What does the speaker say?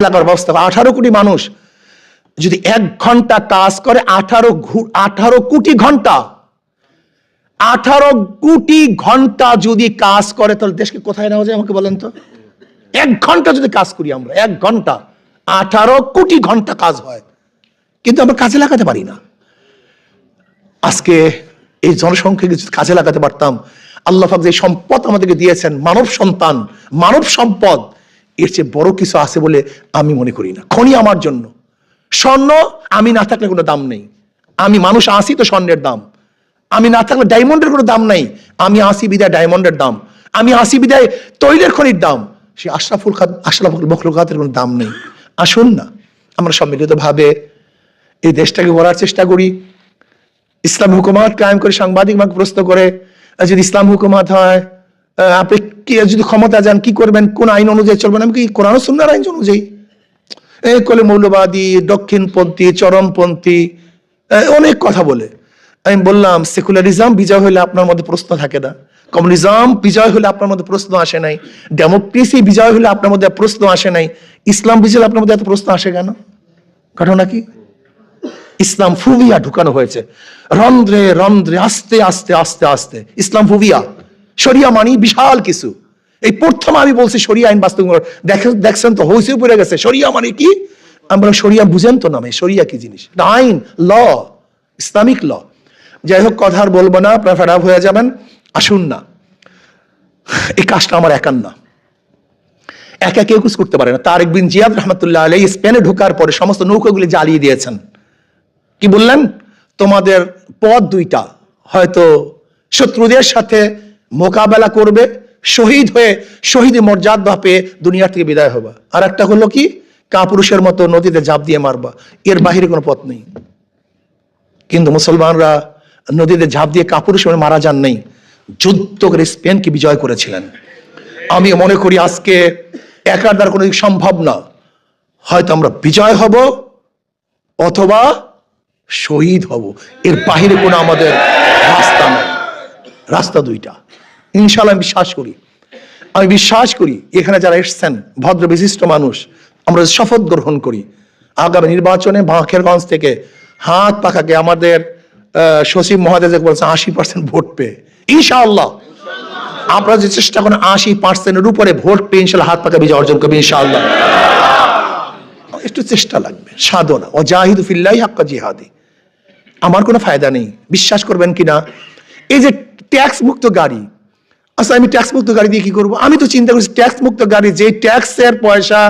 লাগার ব্যবস্থা। 18 কোটি মানুষ যদি 1 ঘন্টা কাজ করে, 18 কোটি ঘন্টা, 18 কোটি ঘন্টা যদি কাজ করে, তাহলে দেশকে কোথায় নেওয়া যায় আমাকে বলেন তো? 1 ঘন্টা যদি কাজ করি আমরা, 1 ঘন্টা 18 কোটি ঘন্টা কাজ হয়, কিন্তু আমরা কাজে লাগাতে পারি না। আজকে এই জনসংখ্যাকে যদি কাজে লাগাতে পারতাম, আল্লাহ পাক যে সম্পদ আমাদেরকে দিয়েছেন, মানব সন্তান, মানব সম্পদ, এর চেয়ে বড় কিছু আছে বলে আমি মনে করি না। খনি আমার জন্য, স্বর্ণ আমি না থাকলে কোনো দাম নেই। আমি মানুষ আসি তো স্বর্ণের দাম, আমি না থাকলে ডায়মন্ডের কোনো দাম নাই। আমি আসি বিদায় ডায়মন্ডের দাম, আমি আসি বিদায় তৈলের খনির দাম, সে আশরাফুল মখলুকাতের কোনো দাম নেই। আসুন না আমরা সম্মিলিতভাবে এই দেশটাকে গড়ার চেষ্টা করি। ইসলাম হুকুমত কায়েম করে, সাংবাদিক আমাকে প্রশ্ন করে, যদি ইসলাম হুকুমত হয়, আপনি যদি ক্ষমতা যান কি করবেন, কোন আইন অনুযায়ী চলবেন? আমি কি কোরআন ও সুন্নাহর আইন অনুযায়ী? কলে মৌলবাদী, দক্ষিণপন্থী, চরমপন্থী অনেক কথা বলে। আমি বললাম, সেকুলারিজম বিজয় হলে আপনার মধ্যে প্রশ্ন থাকে না, কমিউনিজম বিজয় হলে আপনার মধ্যে প্রশ্ন আসে নাই, ডেমোক্রেসি বিজয় হলে আপনার মধ্যে প্রশ্ন আসে নাই, ইসলাম বিজয় আপনার মধ্যে এত প্রশ্ন আসে কেন? ঘটনা কি? ইসলাম ফুবিয়া ঢুকানো হয়েছে রন্ধ্রে রন্ধ্রে, আস্তে আস্তে আস্তে আস্তে। ইসলাম ফুবিয়া, শরিয়া মানি বিশাল কিছু। এই প্রথম আমি বলছি শরিয়া আইন বাস্তবায়ন, দেখছেন তো হইসে পড়ে গেছে শরিয়া মানে কি। আমি বললাম শরিয়া বুঝেন তো না, শরিয়া কি জিনিস? আইন, ল, ইসলামিক ল। যাই হোক, কথা আর বলবো না, আপনারা ফেড আপ হয়ে যাবেন। আসুন না, এই কাজটা আমার একার না, একা কেউ কিছু করতে পারে না। তারেক বিন জিয়াদ রহমতুল্লাহ আলাইহি স্পেনে ঢোকার পরে সমস্ত নৌকাগুলি জ্বালিয়ে দিয়েছেন। কি বললেন? তোমাদের পথ দুইটা, হয়তো শত্রুদের সাথে মোকাবেলা করবে, শহীদ হয়ে শহীদের মর্যাদা পেয়ে দুনিয়া থেকে বিদায় হবা, আর একটা হলো কি, কাপুরুষের মতো নদীতে ঝাঁপ দিয়ে মারবা। এর বাহিরে কোনো পথ নেই। কিন্তু মুসলমানরা নদীতে ঝাঁপ দিয়ে কাপুরুষ মারা যান নেই, যুদ্ধ করে স্পেনকে বিজয় করেছিলেন। আমি মনে করি আজকে একার দ্বারা কোনো সম্ভব না, হয়তো আমরা বিজয় হব অথবা শহীদ হব, এর বাহিরে কোনো আমাদের রাস্তা নেই। রাস্তা দুইটা, ইনশাআল্লাহ আমি বিশ্বাস করি এখানে যারা এসছেন ভদ্র বিশিষ্ট মানুষ, আমরা শপথ গ্রহণ করি আগামী নির্বাচনে বাঁকেরগঞ্জ থেকে হাত পাখাকে আমাদের সচিব মহোদয় বলছেন 80% ভোট পেয়ে, ইনশাআল্লাহ আমরা যে চেষ্টা করেন 80%-এর উপরে ভোট পেয়ে ইনশাআল্লাহ হাত পাকা বিজয় অর্জন করবে ইনশাআল্লাহ। একটু চেষ্টা লাগবে, সাধনা, ওয়াজাহিদু ফিল্লাহি হাক্কা জিহাদি। আমার কোনো ফায়দা নেই, বিশ্বাস করবেন কিনা, এই যে ট্যাক্স মুক্ত গাড়ি, আচ্ছা আমি ট্যাক্স মুক্ত গাড়ি দিয়ে কি করবো? আমি তো চিন্তা করছি ট্যাক্স মুক্ত গাড়ি, যে ট্যাক্সের পয়সা